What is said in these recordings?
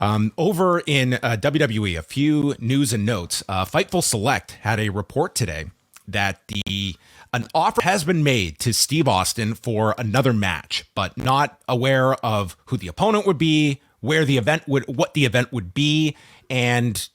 Over in WWE, a few news and notes. Fightful Select had a report today that an offer has been made to Steve Austin for another match, but not aware of who the opponent would be, what the event would be, and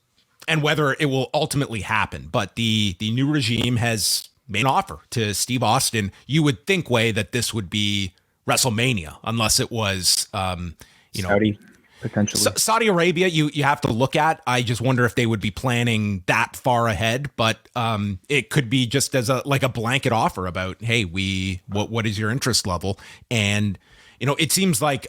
whether it will ultimately happen. But the new regime has made an offer to Steve Austin. You would think, Way, that this would be WrestleMania, unless it was, Saudi, potentially. Saudi Arabia, you have to look at. I just wonder if they would be planning that far ahead, but it could be just as a blanket offer about, hey, what is your interest level? And, it seems like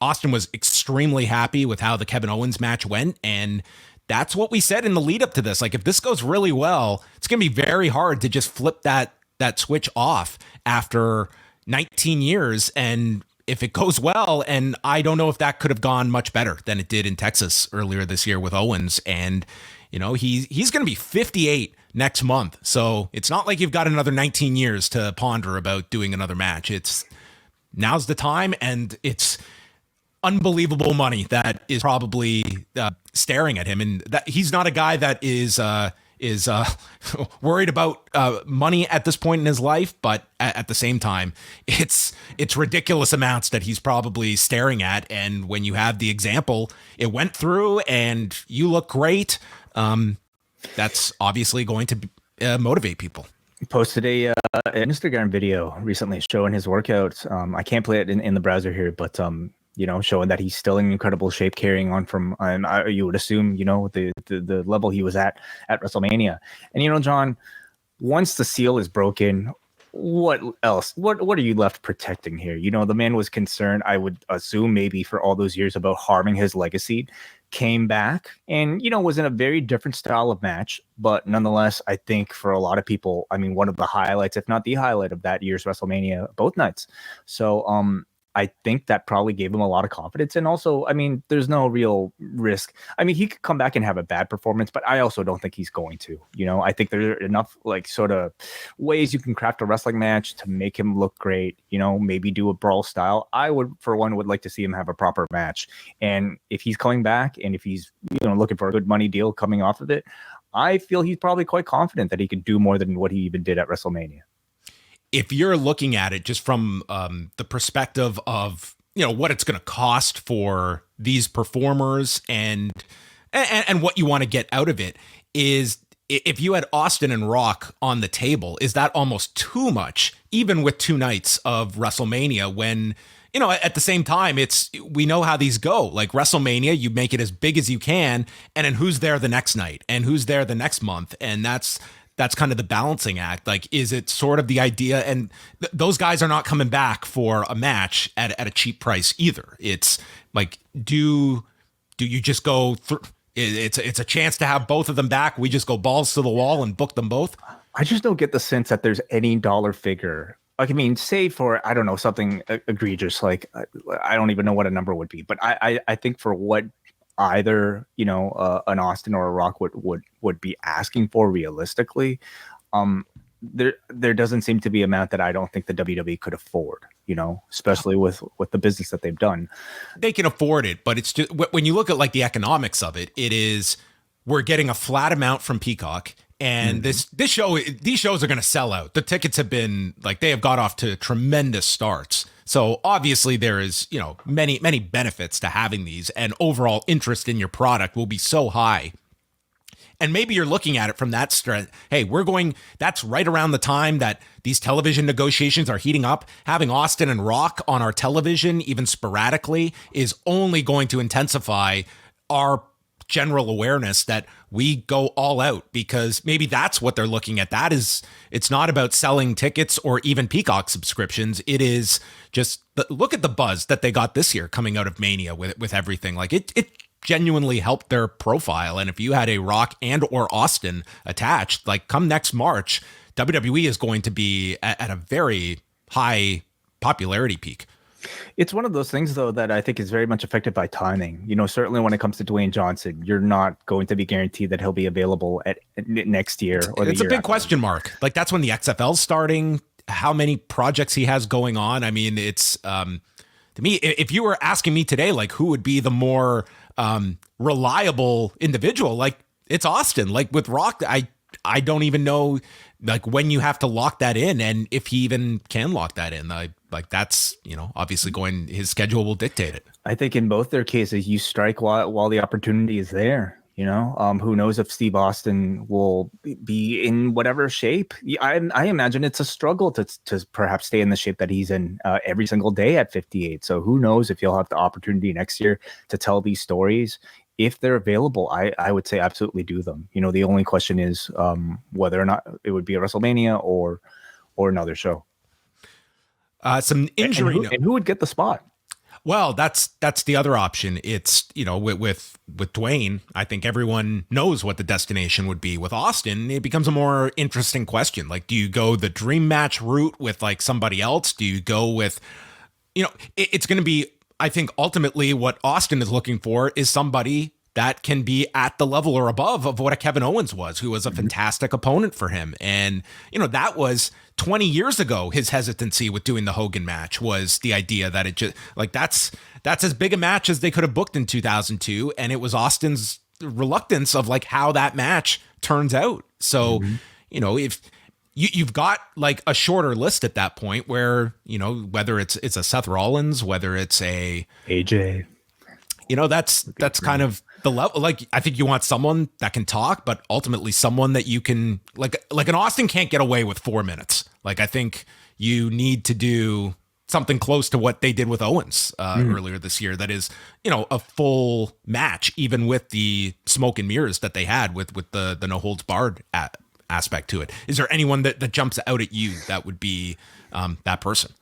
Austin was extremely happy with how the Kevin Owens match went, and that's what we said in the lead up to this. Like, if this goes really well, it's going to be very hard to just flip that switch off after 19 years. And if it goes well, and I don't know if that could have gone much better than it did in Texas earlier this year with Owens. And, he's going to be 58 next month. So it's not like you've got another 19 years to ponder about doing another match. Now's the time, and it's unbelievable money that is probably staring at him, and that he's not a guy that is worried about money at this point in his life. But at the same time, it's ridiculous amounts that he's probably staring at. And when you have the example, it went through, and you look great. That's obviously going to motivate people. He posted an Instagram video recently showing his workouts. I can't play it in the browser here, but showing that he's still in incredible shape, carrying on from, you would assume, the level he was at WrestleMania. And, John, once the seal is broken, what else? What are you left protecting here? The man was concerned, I would assume, maybe for all those years about harming his legacy, came back and, was in a very different style of match. But nonetheless, I think for a lot of people, one of the highlights, if not the highlight of that year's WrestleMania, both nights. So, I think that probably gave him a lot of confidence. And also, there's no real risk. He could come back and have a bad performance, but I also don't think he's going to. I think there are enough sort of ways you can craft a wrestling match to make him look great, maybe do a brawl style. I would like to see him have a proper match. And if he's coming back and if he's, looking for a good money deal coming off of it, I feel he's probably quite confident that he could do more than what he even did at WrestleMania. If you're looking at it just from the perspective of, what it's going to cost for these performers and what you want to get out of it, is if you had Austin and Rock on the table, is that almost too much, even with 2 nights of WrestleMania, when, at the same time, we know how these go. Like WrestleMania, you make it as big as you can, and then who's there the next night and who's there the next month. And that's kind of the balancing act. Like, is it sort of the idea? And those guys are not coming back for a match at a cheap price either. It's like, do you just go through? It's a chance to have both of them back. We just go balls to the wall and book them both. I just don't get the sense that there's any dollar figure. Say for, I don't know, something egregious. Like, I don't even know what a number would be, but I think for what either an Austin or a Rock would be asking for realistically, there doesn't seem to be an amount that I don't think the WWE could afford, especially with the business that they've done. They can afford it, but it's just, when you look at the economics of it, we're getting a flat amount from Peacock. And these shows are going to sell out. The tickets have been they have got off to tremendous starts. So obviously there is, many, many benefits to having these, and overall interest in your product will be so high. And maybe you're looking at it from that strength. Hey, that's right around the time that these television negotiations are heating up. Having Austin and Rock on our television, even sporadically, is only going to intensify our general awareness that we go all out, because maybe that's what they're looking at. It's not about selling tickets or even Peacock subscriptions. It is just look at the buzz that they got this year coming out of Mania with everything. Like it genuinely helped their profile. And if you had a Rock and or Austin attached, come next March, WWE is going to be at a very high popularity peak. It's one of those things, though, that I think is very much affected by timing. Certainly when it comes to Dwayne Johnson, you're not going to be guaranteed that he'll be available at next year. Or it's a big question mark. That's when the XFL's starting, how many projects he has going on. It's to me, if you were asking me today, who would be the more reliable individual. Like it's Austin. Like with Rock, I don't even know like when you have to lock that in and if he even can lock that in. Like that's, obviously his schedule will dictate it. I think in both their cases, you strike while the opportunity is there. Who knows if Steve Austin will be in whatever shape. I imagine it's a struggle to perhaps stay in the shape that he's in every single day at 58. So who knows if he'll have the opportunity next year to tell these stories. If they're available, I would say absolutely do them. The only question is whether or not it would be a WrestleMania or another show. Some injury. And who would get the spot? Well, that's the other option. It's, with Dwayne, I think everyone knows what the destination would be. With Austin, it becomes a more interesting question. Like, do you go the dream match route with like somebody else? Do you go with, it's going to be, I think ultimately what Austin is looking for is somebody that can be at the level or above of what a Kevin Owens was, who was a fantastic opponent for him. And, that was 20 years ago. His hesitancy with doing the Hogan match was the idea that it just like, that's as big a match as they could have booked in 2002. And it was Austin's reluctance of like how that match turns out. So, if you've got like a shorter list at that point where, whether it's a Seth Rollins, whether it's a AJ, that's kind of the level. Like, I think you want someone that can talk, but ultimately someone that you can like an Austin can't get away with 4 minutes. Like, I think you need to do something close to what they did with Owens earlier this year. That is, a full match, even with the smoke and mirrors that they had with the no holds barred aspect to it. Is there anyone that jumps out at you that would be that person?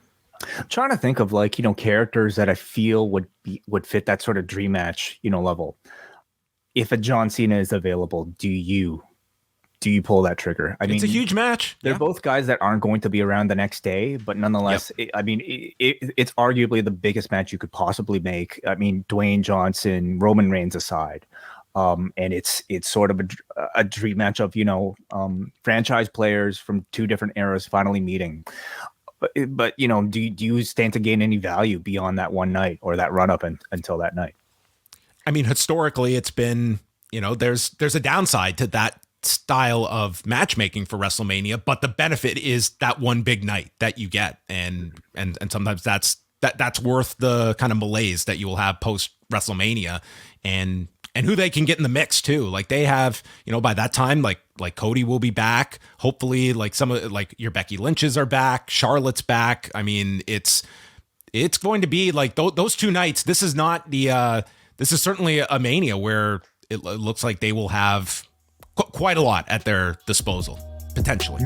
I'm trying to think of like, characters that I feel would fit that sort of dream match, level. If a John Cena is available, do you pull that trigger? I mean, it's a huge match. They're both guys that aren't going to be around the next day, but nonetheless, it's arguably the biggest match you could possibly make. I mean, Dwayne Johnson, Roman Reigns aside. And it's sort of a dream match of, franchise players from two different eras finally meeting. But do you stand to gain any value beyond that one night or that run up until that night? I mean, historically, it's been, there's a downside to that style of matchmaking for WrestleMania, but the benefit is that one big night that you get, and sometimes that's worth the kind of malaise that you will have post WrestleMania, and who they can get in the mix too. Like they have, by that time, like Cody will be back. Hopefully, like some of like your Becky Lynch's are back, Charlotte's back. I mean, it's going to be like those 2 nights. This is not the this is certainly a Mania where it looks like they will have quite a lot at their disposal potentially.